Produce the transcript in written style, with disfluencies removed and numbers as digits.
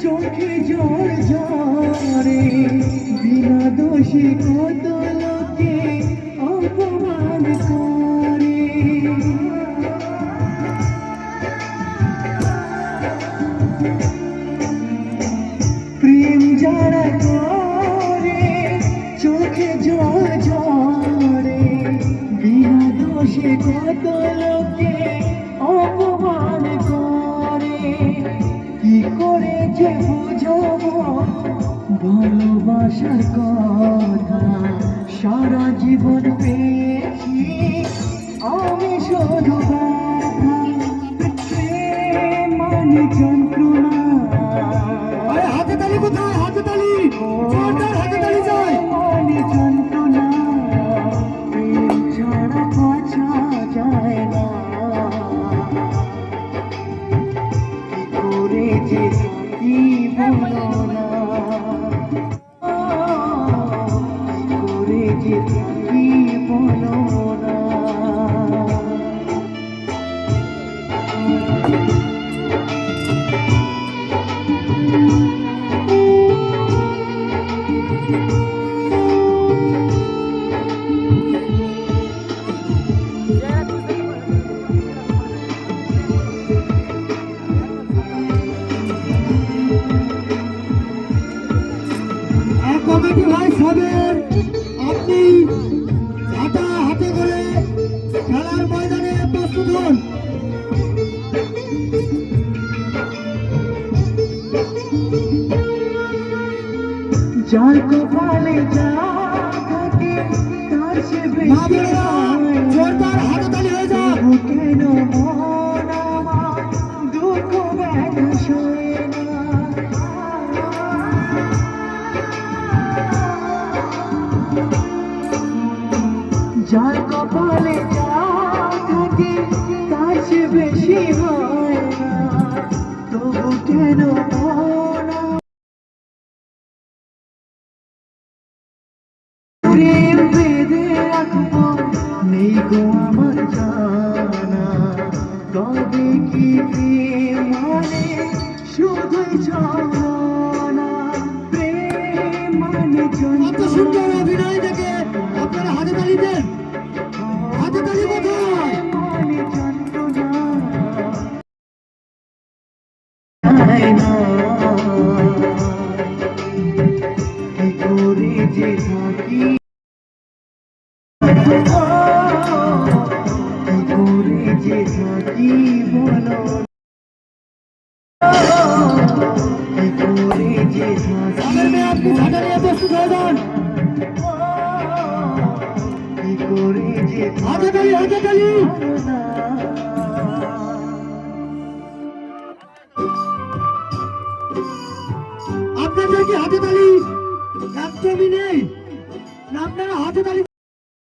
চোখে জল ঝরে বিনা দোষে কত লোকে অপমান করে প্রেম যারা করে চোখে জল ঝরে বিনা দোষে কত লোকে অপমান করে কি করে যে বুঝবো ভালোবাসার কথা সারা জীবন পেয়েছি আমি শুধু মানে যন্ত্রণা হাতে তালি কোথায় হাতে তালি হাতে তালি যায় মানে যন্ত্রণা প্রেম ছাড়া বাঁচা যায় না কি করে যে কি বলো না কি করে যে কি বলো না কমিটি ভাই সাহেব আপনি ঝাঁটা হাতে করে খেলার ময়দানে প্রস্তুত হন যার কপালে যা থাকে তার সে বেশি জোরদার হাততালি হয়ে যাক কেন মন আমার দুঃখ ব্যথা সয়ে না যার কপালে যা থাকে তার সে বেশি হয় না তবু কেন প্রেম বেঁধে রাখবো নেই গো আমার জানা তবে কি প্রেম মানে শুধুই ছলনা প্রেম মানে এত সুন্দর অভিনয় দেখে আপনারা হাতে তালি দেন হাতে তালি কোথায় মানে যন্ত্রণা কি করে যে থাকি কি করে যে থাকি বলো কি করে যে থাকি আপনি ঝাঁটা নিয়ে প্রস্তুত হয়ে যান কি করে যে হাতে তালি